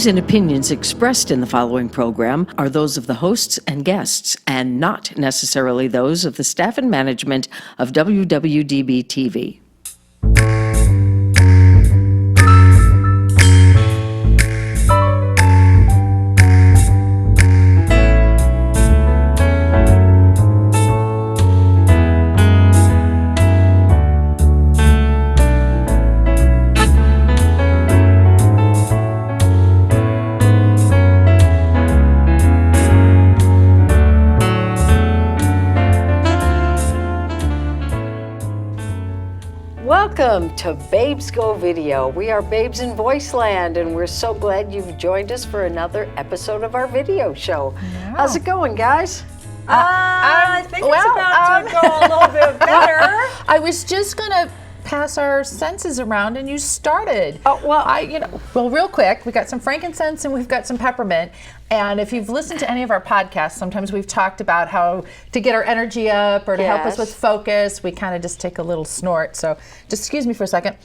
views and opinions expressed in the following program are those of the hosts and guests, and not necessarily those of the staff and management of WWDB-TV. Welcome to Babes Go Video. We are Babes in Voiceland, and we're so glad you've joined us for another episode of our video show. Yeah. How's it going, guys? I think it's about to go a little bit better. I was just going to pass our senses around, and you started. Oh, well, well, real quick, we got some frankincense and we've got some peppermint. And if you've listened to any of our podcasts, sometimes we've talked about how to get our energy up or to help us with focus, we kind of just take a little snort. So just excuse me for a second.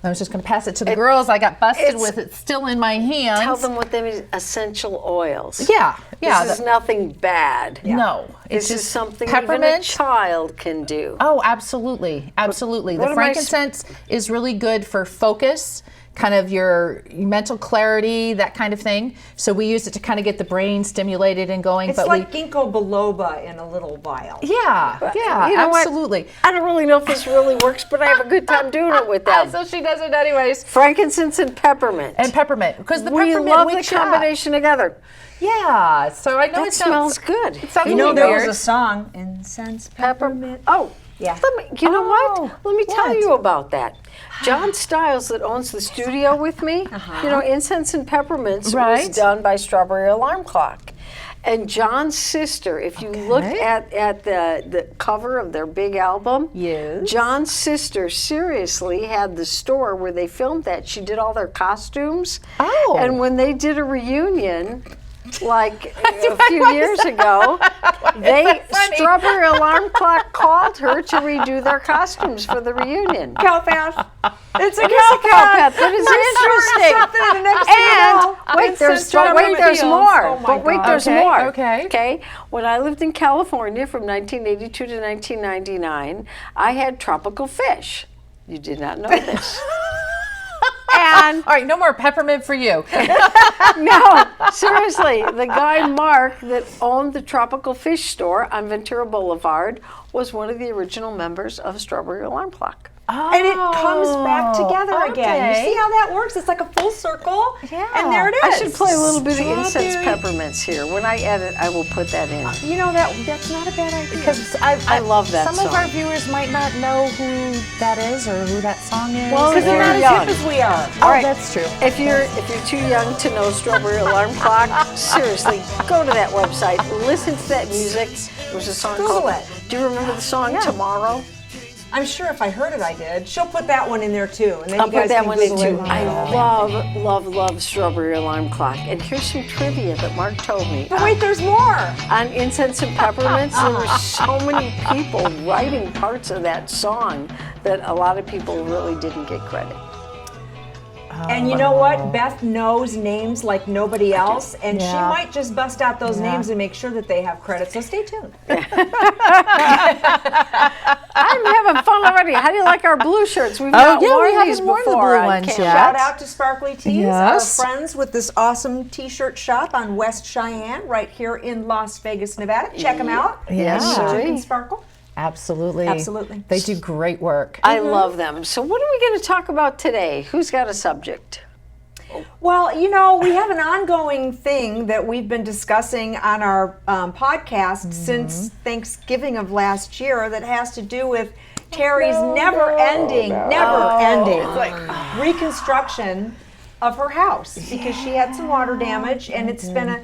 I was just going to pass it to the girls. I got busted with it still in my hands. Tell them what they mean, essential oils. Yeah. This is nothing bad. Yeah. No. This is something even a child can do. Oh, absolutely. Absolutely. The frankincense is really good for focus, kind of your mental clarity, that kind of thing. So we use it to kind of get the brain stimulated and going. It's like ginkgo biloba in a little vial. Yeah, absolutely. What? I don't really know if this really works, but I have a good time doing it with them. So she does it anyways. Frankincense and peppermint. Because the we peppermint love the combination together. Yeah, so I know it smells good. It sounds there was a song, Incense Peppermint. Oh, yeah. You know what? Let me tell you about that. John Stiles, that owns the studio with me, Incense and Peppermints was done by Strawberry Alarm Clock. And John's sister, if you look at the cover of their big album, John's sister seriously had the store where they filmed that. She did all their costumes. Oh. And when they did a reunion, like a few years ago, Strawberry Alarm Clock called her to redo their costumes for the reunion. Cowpath. It's a cowpath. That is interesting. And there's more. There's more. Okay. When I lived in California from 1982 to 1999, I had tropical fish. You did not know this. And all right, no more peppermint for you. No, seriously, the guy Mark that owned the tropical fish store on Ventura Boulevard was one of the original members of Strawberry Alarm Clock. Oh, and it comes back together again. You see how that works? It's like a full circle. Yeah. And there it is. I should play a little bit of incense peppermints here. When I edit, I will put that in. That's not a bad idea. Because I love that song. Some of our viewers might not know who that is or who that song is. Well, because they're not as hip as we are. All right. That's true. If you're too young to know Strawberry Alarm Clock, seriously, go to that website, listen to that music. There's a song called Do you remember the song Tomorrow? I'm sure if I heard it, I did. She'll put that one in there too, and then I'll put that one in too. I love Strawberry Alarm Clock. And here's some trivia that Mark told me. But wait, there's more. On Incense and Peppermints, there were so many people writing parts of that song that a lot of people really didn't get credit. And you know what? Beth knows names like nobody else, and she might just bust out those names and make sure that they have credit. So stay tuned. I'm having fun already. How do you like our blue shirts? We've not worn these before. The blue ones yet. Shout out to Sparkly Tees, our friends with this awesome t-shirt shop on West Cheyenne, right here in Las Vegas, Nevada. Check them out. Yeah. And Sparkle. Absolutely. They do great work. I love them. So what are we going to talk about today? Who's got a subject? Well, we have an ongoing thing that we've been discussing on our podcast since Thanksgiving of last year that has to do with Terry's never-ending reconstruction of her house because she had some water damage and it's been a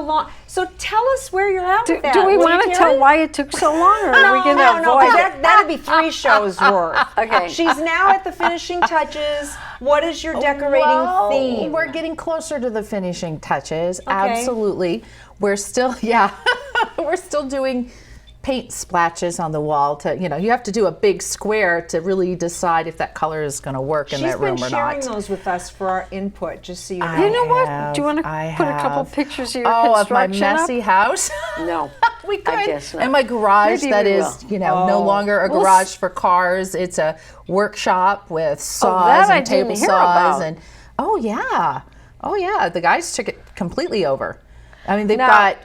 long. So tell us where you're at with that. Do we want to tell why it took so long, or are we going to avoid it? That'd be 3 shows worth. Okay. She's now at the finishing touches. What is your decorating theme? We're getting closer to the finishing touches. Okay. Absolutely. We're still, we're still doing paint splatches on the wall to, you have to do a big square to really decide if that color is going to work in that room or not. She's been sharing those with us for our input, just so you know. You know what? Do you want to put a couple pictures of your of my construction messy house? No. We could. I guess not. And my garage Maybe that we is, will. no longer a garage for cars. It's a workshop with saws that I and table didn't hear saws. about. And oh yeah. The guys took it completely over. I mean, they've got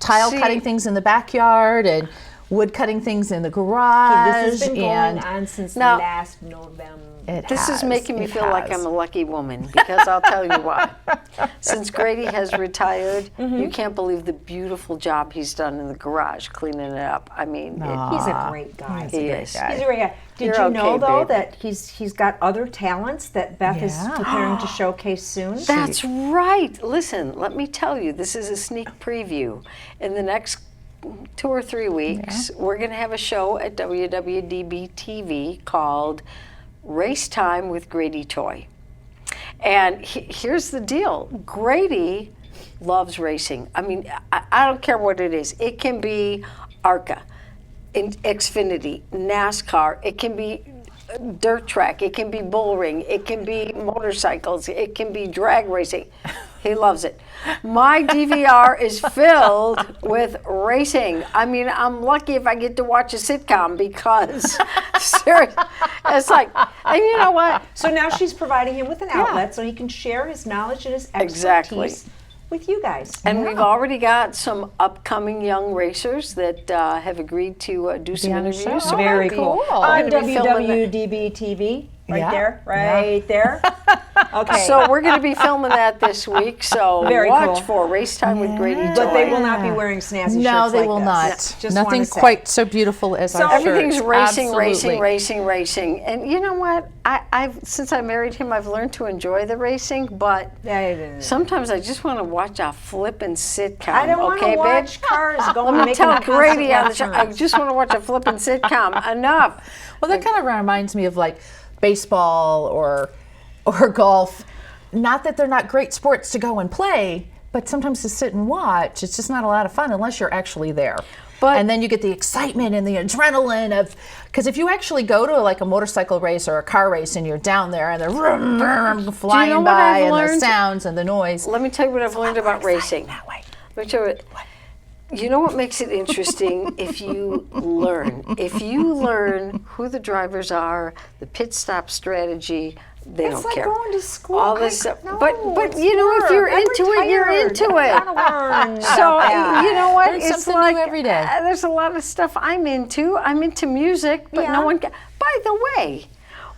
tile cutting things in the backyard and wood cutting things in the garage. This has been going on since last November. This is making me feel like I'm a lucky woman, because I'll tell you why. Since Grady has retired, you can't believe the beautiful job he's done in the garage, cleaning it up. I mean, he's a great guy. He is. He's a great guy. Did you know, though, that he's got other talents that Beth is preparing to showcase soon? That's right. Listen, let me tell you, this is a sneak preview. In the next 2 or 3 weeks, we're going to have a show at WWDBTV called Race Time with Grady Toy. And here's the deal. Grady loves racing. I mean, I don't care what it is. It can be ARCA, Xfinity, NASCAR. It can be dirt track. It can be bull ring. It can be motorcycles. It can be drag racing. He loves it. My DVR is filled with racing. I mean, I'm lucky if I get to watch a sitcom, because seriously, it's like, and you know what? So now she's providing him with an outlet so he can share his knowledge and his expertise with you guys. And we've already got some upcoming young racers that have agreed to do some interviews. So very cool. On WWDB TV. Right there. Okay. So we're going to be filming that this week. So watch for Race Time with Grady Toy. But they will not be wearing snazzy shirts. No, they will not. Just nothing quite so beautiful as our shirts. Everything's racing, Absolutely. racing. And you know what? I've since I married him, I've learned to enjoy the racing. But sometimes I just want to watch a flippin' sitcom. I don't want to watch cars going. Let me tell Grady on the show. I just want to watch a flippin' sitcom. Enough. Well, that kind of reminds me of like baseball or golf. Not that they're not great sports to go and play, but sometimes to sit and watch, it's just not a lot of fun unless you're actually there. And then you get the excitement and the adrenaline of, because if you actually go to like a motorcycle race or a car race and you're down there and they're flying by and the sounds and the noise. Let me tell you what I've learned about racing. That way. Let me tell you what. You know what makes it interesting? If you learn who the drivers are, the pit stop strategy, they don't care. It's like going to school. All this stuff. But you know, if you're into it, you're into it. So you know what? Learn It's something like new every day. There's a lot of stuff I'm into. I'm into music, but no one. By the way,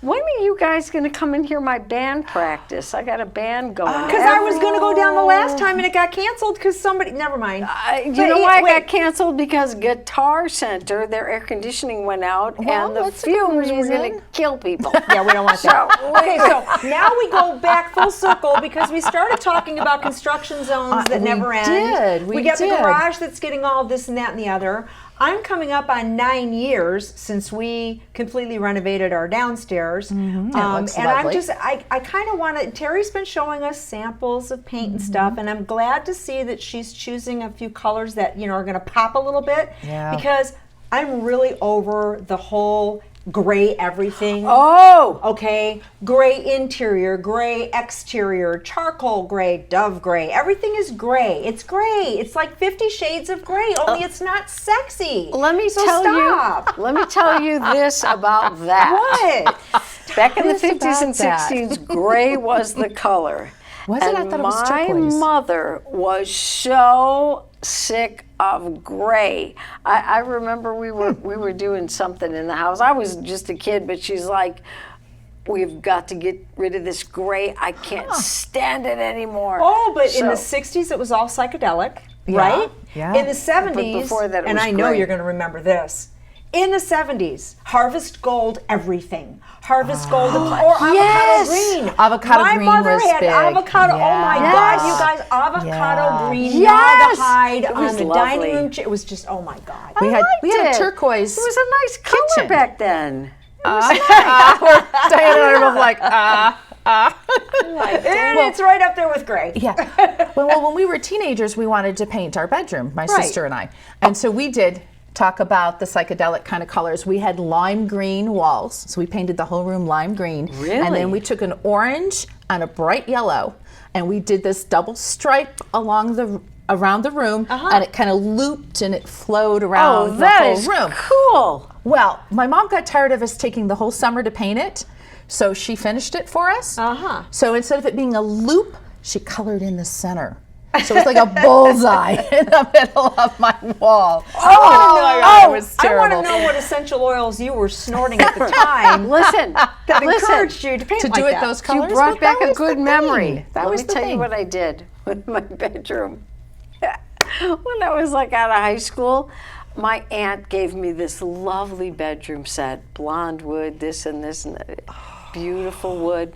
when are you guys going to come and hear my band practice? I got a band going. Because I was going to go down the last time and it got canceled because somebody. Never mind. You know why it got canceled? Because Guitar Center, their air conditioning went out, and the fumes were going to kill people. Yeah, we don't want that. Okay, so now we go back full circle because we started talking about construction zones that never end. We get the garage that's getting all this and that and the other. I'm coming up on 9 years since we completely renovated our downstairs. And I'm just, I kind of want to, Terry's been showing us samples of paint and stuff, and I'm glad to see that she's choosing a few colors that, are going to pop a little bit. Yeah. Because I'm really over the whole gray everything. Oh! Okay, gray interior, gray exterior, charcoal gray, dove gray. Everything is gray. It's gray. It's like 50 shades of gray, only it's not sexy. Let me tell you this about that. What? Back in the 50s and 60s, gray was the color. Was it? I thought it was turquoise. My mother was so sick of gray. I remember we were doing something in the house. I was just a kid, but she's like, we've got to get rid of this gray. I can't stand it anymore. Oh, but in the 60s it was all psychedelic, right? Yeah. In the 70s, but before that, and I know you're going to remember this. In the 70s, Harvest Gold everything. Harvest Gold or avocado green. Avocado green was big. My mother had avocado. Oh my God, you guys, avocado green rawhide on the dining room chair. It was just, oh my God. We had a turquoise. It was a nice color back then. Diana and I were both like, it's right up there with gray. Yeah. Well, when we were teenagers, we wanted to paint our bedroom, my sister and I. And so we did talk about the psychedelic kind of colors. We had lime green walls, so we painted the whole room lime green. Really? And then we took an orange and a bright yellow, and we did this double stripe around the room, and it kind of looped and it flowed around the whole room. Cool. Well, my mom got tired of us taking the whole summer to paint it, so she finished it for us. So instead of it being a loop, she colored in the center. So it was like a bullseye in the middle of my wall. I was terrible. want to know what essential oils you were snorting at the time. Listen, that encouraged you to paint to like do it that. those colors. you brought back that a was good the memory. thing. That Let was me the tell thing. you what I did with my bedroom. When I was like out of high school, my aunt gave me this lovely bedroom set, blonde wood, this and that. Beautiful wood.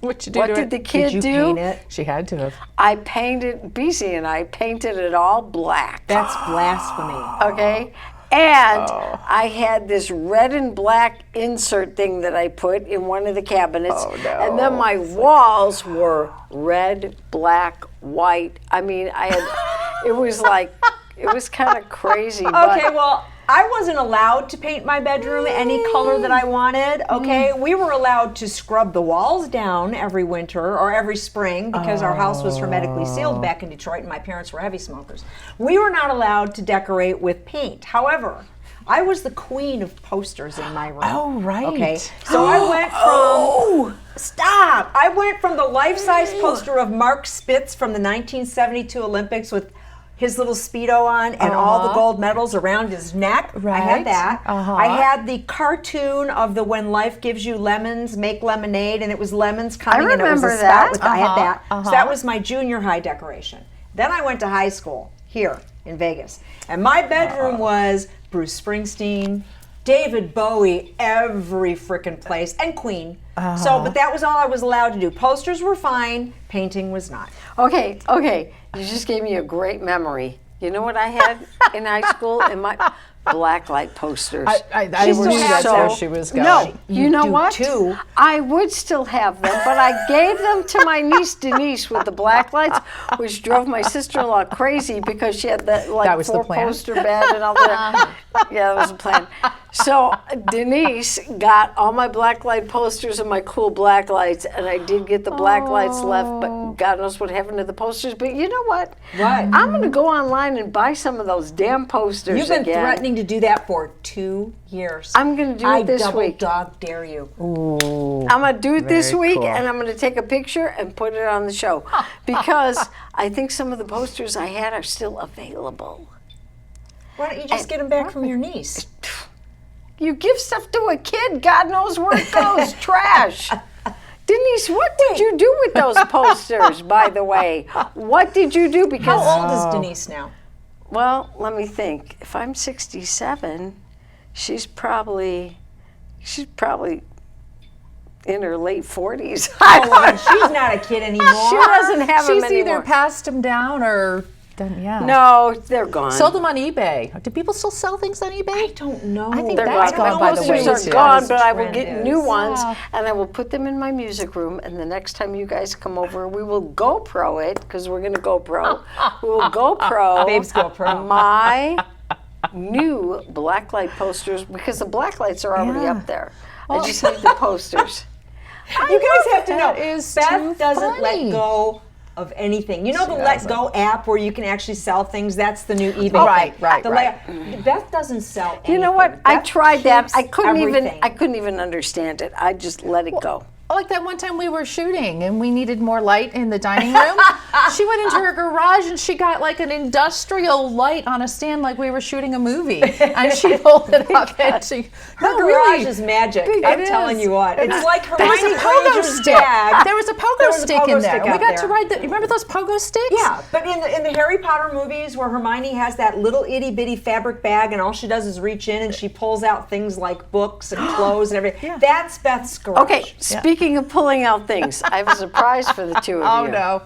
What you do What to did it? the kid Did you do? paint it? She had to have. I painted, BC and I painted it all black. That's blasphemy. Okay? And I had this red and black insert thing that I put in one of the cabinets. Oh, no. And then my walls were red, black, white. I mean, it was kind of crazy. Okay, well, I wasn't allowed to paint my bedroom any color that I wanted, okay? We were allowed to scrub the walls down every winter or every spring because our house was hermetically sealed back in Detroit and my parents were heavy smokers. We were not allowed to decorate with paint. However, I was the queen of posters in my room. Oh, right. Okay, so I went from... Stop! I went from the life-size poster of Mark Spitz from the 1972 Olympics with his little Speedo on and all the gold medals around his neck. I had that. I had the cartoon of the When Life Gives You Lemons, Make Lemonade, and it was lemons coming and it was a spout with I had that. So that was my junior high decoration. Then I went to high school here in Vegas. And my bedroom was Bruce Springsteen, David Bowie, every frickin' place, and Queen. But that was all I was allowed to do. Posters were fine, painting was not. Okay, you just gave me a great memory. You know what I had in high school? In my Blacklight Posters. I knew that's where she was going. No, you know do what? too. I would still have them, but I gave them to my niece Denise with the blacklights, which drove my sister-in-law crazy because she had that That was the plan. four-poster bed and all that. Yeah, that was the plan. So Denise got all my Blacklight posters and my cool blacklights, and I did get the blacklights left, but God knows what happened to the posters. But you know what? What? I'm going to go online and buy some of those damn posters You've been again. threatening to do that for 2 years. I'm going to do it this week. I double dog dare you. I'm going to do it this Very week, cool. and I'm going to take a picture and put it on the show because I think some of the posters I had are still available. Why don't you just get them back from your niece? You give stuff to a kid, God knows where it goes. Trash. Denise, what did you do with those posters, by the way? What did you do? Because How old is Denise now? well, let me think. If I'm 67, she's probably in her late 40s. She's not a kid anymore. She doesn't have them She's anymore. either passed them down or done, yeah. No, they're gone. Sold them on eBay. Do people still sell things on eBay? I don't know. I think They're that's gone. gone by the Posters wayside. are gone, As but I will trend get is. new ones, Yeah. and I will put them in my music room. And the next time you guys come over, we will GoPro it because we're going to GoPro. We will GoPro. Babes GoPro. My new Blacklight posters because the Blacklights are already Yeah. up there. I just need the posters. You guys have to know, That is Beth too doesn't funny. let go of anything. You know the Let Go app where you can actually sell things? That's the new eBay Right, thing. right, The right. Beth doesn't sell anything. You know what? I Beth tried that. keeps I couldn't everything. even understand it. I just let it go. Like that one time we were shooting and we needed more light in the dining room. She went into her garage and she got like an industrial light on a stand like we were shooting a movie. And she pulled it up and she... Her garage is magic. I'm It telling is. you what. It's like There was Hermione a pogo Granger's stick. bag. There was a There pogo was a stick pogo in there. stick We out got there. to ride the... Remember those pogo sticks? Yeah, but in the Harry Potter movies where Hermione has that little itty bitty fabric bag and all she does is reach in and she pulls out things like books and clothes and everything. Yeah. That's Beth's garage. Okay, speaking of pulling out things, I have a surprise for the two of Oh, you. no.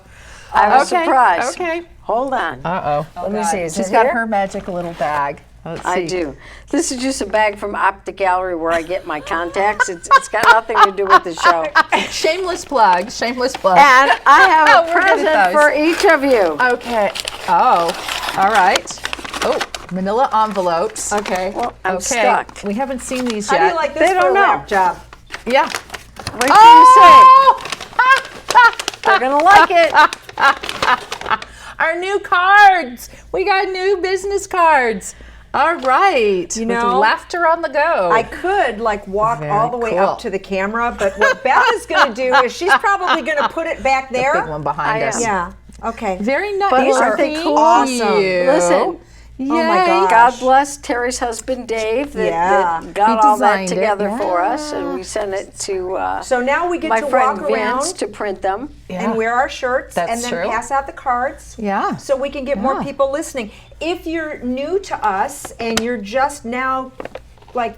I have a Okay, surprise. okay. Hold on. Uh-oh. Let me see. Is She's it got here? her magic little bag. Let's see. I do. This is just a bag from Optic Gallery where I get my contacts. It's got nothing to do with the show. Shameless plug. Shameless plug. And I have a We're good at present those. for each of you. Okay. Oh. All right. Oh. manila envelopes. Okay. Well, I'm stuck. We haven't seen these How yet. do you like this They for don't a know. wrap job? Yeah. Wait till you say. They're gonna like it. Our new cards. We got new business cards. All right. You With know, laughter on the go. I could walk Very all the way cool. up to the camera, but what Beth is going to do is she's probably going to put it back there. Big one behind I us. am. Yeah. Okay. Very nice. But These aren't they thank cool? Awesome. you. Listen. Yay. Oh my gosh. God bless Terry's husband Dave that, Yeah. that got He all that designed it, together for us, yeah. and we sent it to So now we get my to friend walk around Vince to print them. Yeah. and wear our shirts That's and then true. pass out the cards. Yeah. So we can get more Yeah. people listening. If you're new to us and you're just now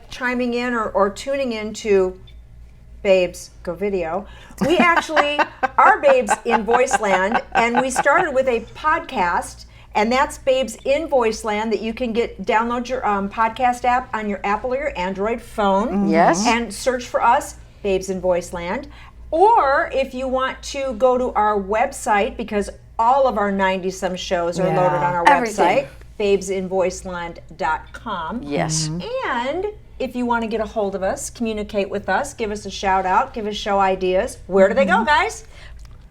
chiming in or tuning into Babes Go Video, we actually are Babes in Voiceland, and we started with a podcast, and that's Babes in Voiceland that you can download your podcast app on your Apple or your Android phone. Yes. And search for us, Babes in Voiceland. Or if you want to go to our website, because all of our 90-some shows are Yeah. loaded on our Everything. website, babesinvoiceland.com. Yes. And if you want to get a hold of us, communicate with us, give us a shout out, give us show ideas, where do they go, guys?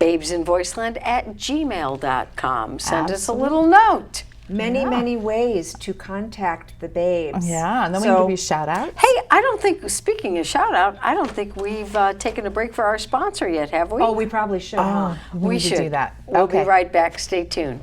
babesinvoiceland@gmail.com. Send us a little note. Many ways to contact the babes. Yeah, and then we can give you shout outs. Hey, speaking of shout out, I don't think we've taken a break for our sponsor yet, have we? Oh, we probably should. huh? we need to should do that. We'll Okay. be right back. Stay tuned.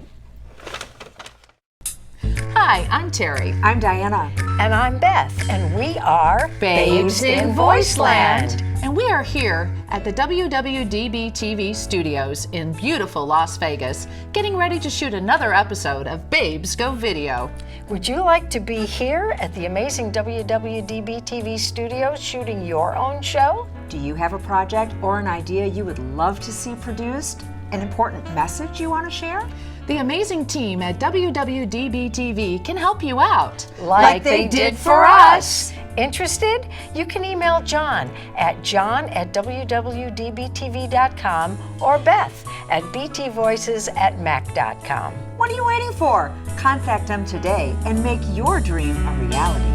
Hi, I'm Terry. I'm Diana. And I'm Beth, and we are Babes in Voiceland. And we are here at the WWDBTV studios in beautiful Las Vegas, getting ready to shoot another episode of Babes Go Video. Would you like to be here at the amazing WWDBTV studios shooting your own show? Do you have a project or an idea you would love to see produced? An important message you want to share? The amazing team at WWDBTV can help you out. Like they did for us. Interested? You can email John at john@WWDBTV.com or Beth at btvoices@mac.com. What are you waiting for? Contact them today and make your dream a reality.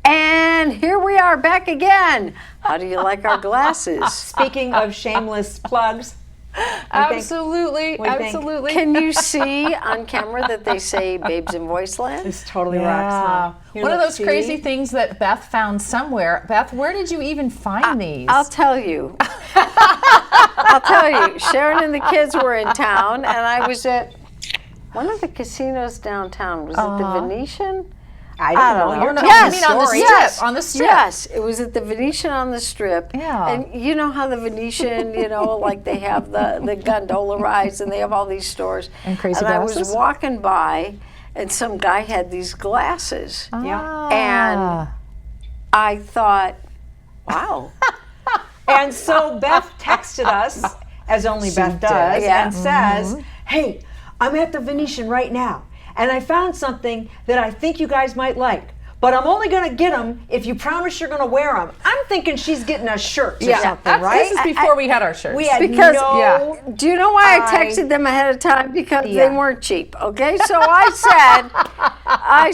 And here we are back again. How do you like our glasses? Speaking of shameless plugs, Absolutely, What do you think? absolutely. Can you see on camera that they say Babes in Voiceland? this totally rocks. Huh? Here, One of let's those crazy see. things that Beth found somewhere. Beth, where did you even find these? I'll tell you. I'll tell you. Sharon and the kids were in town, and I was at one of the casinos downtown. Was it the Venetian? I don't know. Oh, no, Yes, you mean on the strip? yes, On the strip? Yes, it was at the Venetian on the Strip. Yeah. And you know how the Venetian, like they have the gondola rides and they have all these stores. And crazy And I glasses? was walking by and some guy had these glasses. Yeah. And I thought, wow. And so Beth texted us, as only Beth does, did, yeah. and says, "Hey, I'm at the Venetian right now, and I found something that I think you guys might like. But I'm only going to get them if you promise you're going to wear them." I'm thinking she's getting us shirts or something, right? This is before we had our shirts. We had Because do you know why I I- texted them ahead of time? Because Yeah. they weren't cheap. Okay, so I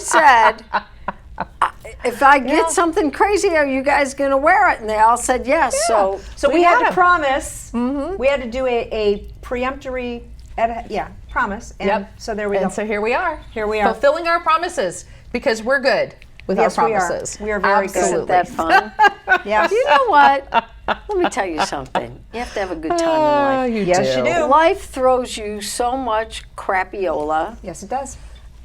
said, if I get something crazy, are you guys going to wear it? And they all said yes. So So we We had had to 'em. promise. We had to do a preemptory, promise. And Yep. so there we go. And so here we are. Here we are. Fulfilling our promises because we're good with Yes, our we are. promises. We are very good. isn't Absolutely. that fun? Yes. You know what? Let me tell you something. You have to have a good time in life. You Yes, you do. Life throws you so much crapiola, Yes, it does.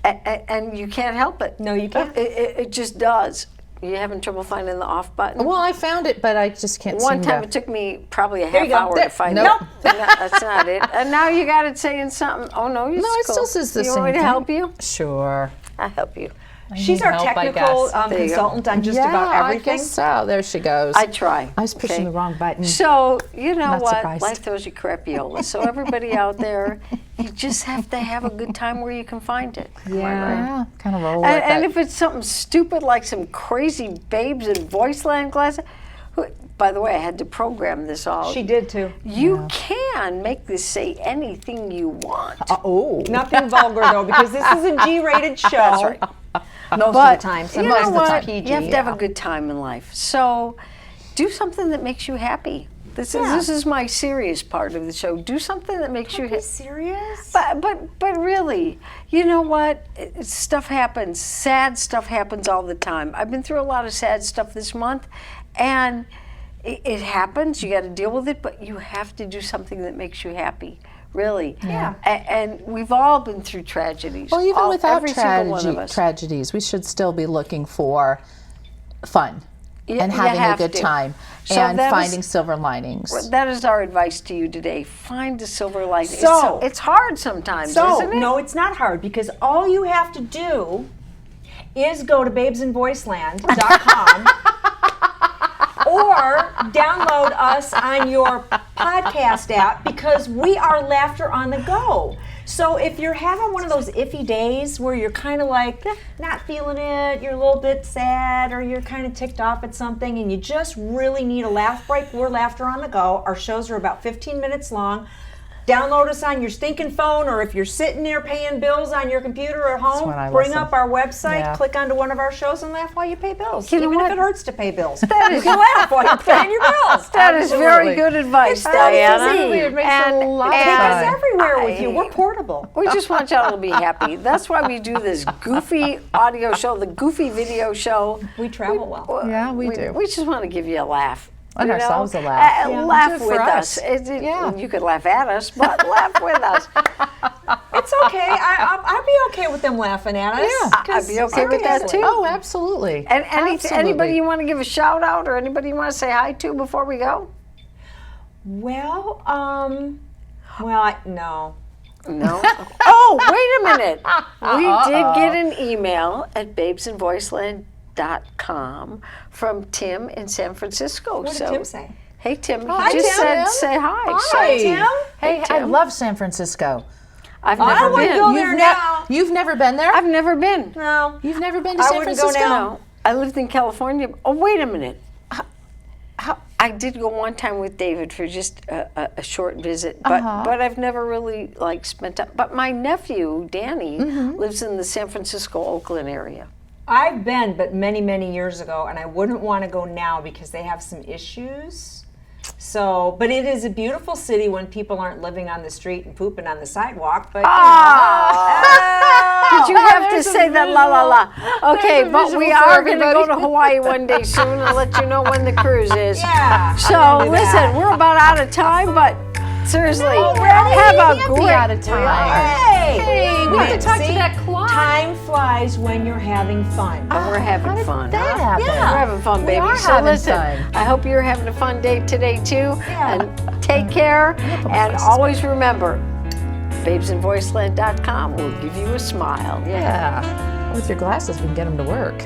and you can't help it. No, you can't. It just does. You having trouble finding the off button? Well, I found it, but I just can't One seem time to. it took me probably a There half you go. hour There. to find Nope. it. No, that's not it. And now you got it saying something. Oh no, No, it still says the you same want me to thing. help you? Sure. I'll help you. She's our help, I technical guess. consultant on just about everything. I guess so. There she goes. I try. I was pushing the wrong button. So, you know Not what? surprised. Life throws you crapiola. So everybody out there, you just have to have a good time where you can find it. Yeah, kind of roll with And it. if it's something stupid like some crazy Babes in Voiceland glasses, by the way, I had to program this all. She did too. You can make this say anything you want. Nothing vulgar though, because this is a G-rated show. That's right. Most But of the time. you Most know of the what? time. PG. You have to have a good time in life. So do something that makes you happy. This is my serious part of the show. Do something that makes you happy. Serious? But really, you know what? Stuff happens. Sad stuff happens all the time. I've been through a lot of sad stuff this month, and it happens. You got to deal with it, but you have to do something that makes you happy. Really. Yeah. And we've all been through tragedies. Well, even without every single one of us. tragedies, we should still be looking for fun and you having a have good to. time So and that finding is- silver linings. That is our advice to you today. Find the silver lining. So- it's hard sometimes, So, isn't it? no, it's not hard because all you have to do is go to babesinvoiceland.com or download us on your podcast app because we are Laughter on the Go. So if you're having one of those iffy days where you're kind of like not feeling it, you're a little bit sad or you're kind of ticked off at something and you just really need a laugh break, we're Laughter on the Go. Our shows are about 15 minutes long. Download us on your stinking phone, or if you're sitting there paying bills on your computer at home, when I bring listen. up our website, Yeah. click onto one of our shows, and laugh while you pay bills. You know Even what? if it hurts to pay bills. Is- you can laugh while you're paying your bills. That is very good advice, It's so Diana. easy. It makes a lot of Take us fun. everywhere with you. We're portable. We just want y'all to be happy. That's why we do this goofy audio show, the goofy video show. We travel well. Yeah, we do. We just want to give you a laugh. And you know? ourselves a laugh. Yeah. Laugh Do it with for us. us. Yeah. You could laugh at us, but laugh with us. It's okay. I'd be okay with them laughing at us. Yeah. 'cause I'd be okay with that, seriously. too. Oh, absolutely. And Absolutely. anybody you want to give a shout out or anybody you want to say hi to before we go? Well, no. No. Oh, wait a minute. We did get an email at babesinvoiceland.com from Tim in San Francisco. What did Tim say? Hey, Tim. Hi, He just Tim. said say hi. Hi, So, Tim. Hey, I Tim. love San Francisco. I've I never wanna been. go there now. You've never been there? I've never been. No. You've never been to I San wouldn't go Francisco? now. No. I lived in California. Oh, wait a minute. How- I did go one time with David for just a short visit, but I've never really spent time. But my nephew Danny lives in the San Francisco Oakland area. I've been, but many, many years ago, and I wouldn't want to go now because they have some issues. So, but it is a beautiful city when people aren't living on the street and pooping on the sidewalk. But Did you have to there's a say that la la la? Okay, There's a but we visual for are going to go everybody. to Hawaii one day soon and let you know when the cruise is. Yeah, So I'm into listen, that. we're about out of time, but seriously, really? have a Can't be great. out of time. Hey, we have to talk to see, that clock. Time flies when you're having fun. But we're having How did fun. that huh? happen? We're having fun, We baby. are So having listen, fun. I hope you're having a fun day today too. Yeah. And take care. put my And glasses always remember, babesinvoiceland.com will give you a smile. Yeah. With your glasses, we can get them to work.